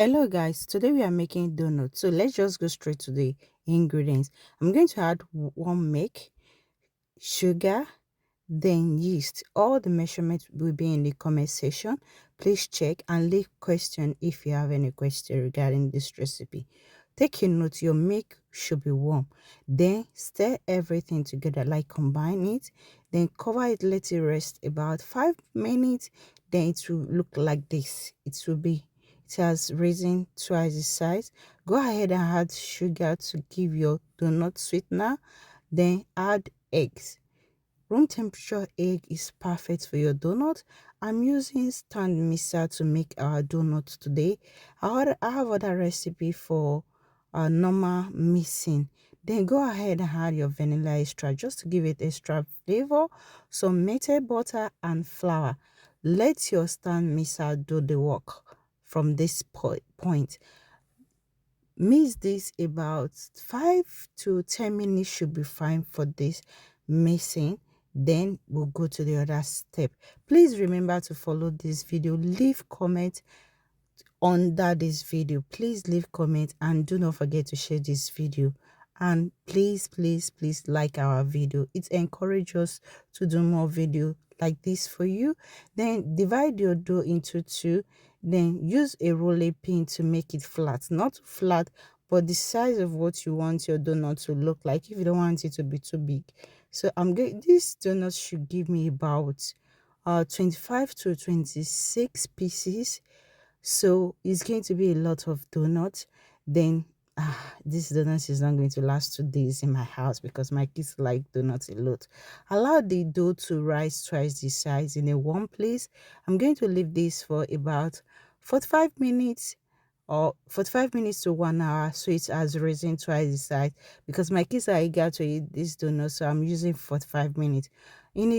Hello guys, today we are making donuts. So let's just go straight to the ingredients. I'm going to add one milk, sugar, then yeast. All the measurements will be in the comment section. Please check and leave question if you have any question regarding this recipe. Take a note, your milk should be warm. Then stir everything together, like combine it. Then cover it, let it rest about 5 minutes. Then it will look like this. It has risen twice the size. Go ahead and add sugar to give your donut sweetener. Then add eggs. Room temperature egg is perfect for your donut. I'm using stand mixer to make our donuts today. I have other recipe for normal mixing. Then go ahead and add your vanilla extract just to give it extra flavor, some melted butter and flour. Let your stand mixer do the work from this point. Mix this about 5 to 10 minutes should be fine for this mixing. Then we'll go to the other step. Please remember to follow this video, leave comment under this video. Please leave comment and do not forget to share this video, and please like our video. It encourages us to do more video like this for you. Then divide your dough into two. Then use a roller pin to make it flat, not flat but the size of what you want your donut to look like, if you don't want it to be too big. So I'm going, this donut should give me about 25 to 26 pieces, so it's going to be a lot of donuts. Then this donut is not going to last 2 days in my house because my kids like donuts a lot. Allow the dough to rise twice the size in a warm place. I'm going to leave this for about 45 minutes or 45 minutes to 1 hour, so it has risen twice the size because my kids are eager to eat this donut, so I'm using 45 minutes. In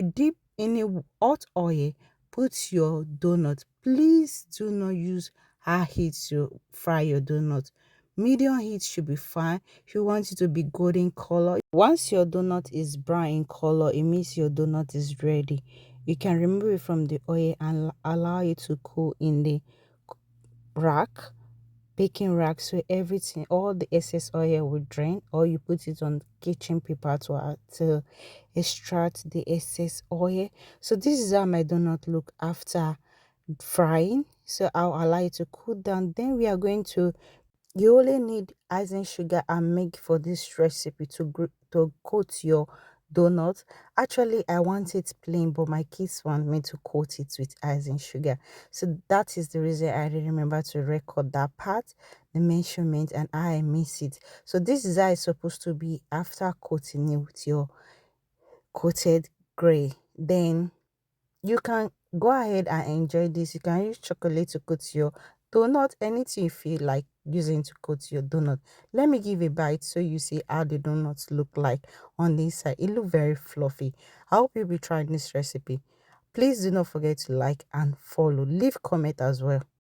a hot oil, put your donut. Please do not use high heat to fry your donut. Medium heat should be fine. If you want it to be golden color, once your donut is brown in color, it means your donut is ready. You can remove it from the oil and allow it to cool in the rack, baking rack, so everything, all the excess oil will drain, or you put it on kitchen paper to extract the excess oil. So this is how my donut look after frying. So I'll allow it to cool down. Then we are going to, you only need icing sugar and milk for this recipe to coat your donut. Actually, I want it plain, but my kids want me to coat it with icing sugar. So that is the reason I didn't remember to record that part, the measurement, and I miss it. So this is how it's supposed to be after coating it with your coated gray. Then you can go ahead and enjoy this. You can use chocolate to coat your donut, anything you feel like using to coat your donut. Let me give a bite so you see how the donuts look like on this side. It look very fluffy. I hope you'll be trying this recipe. Please do not forget to like and follow. Leave comment as well.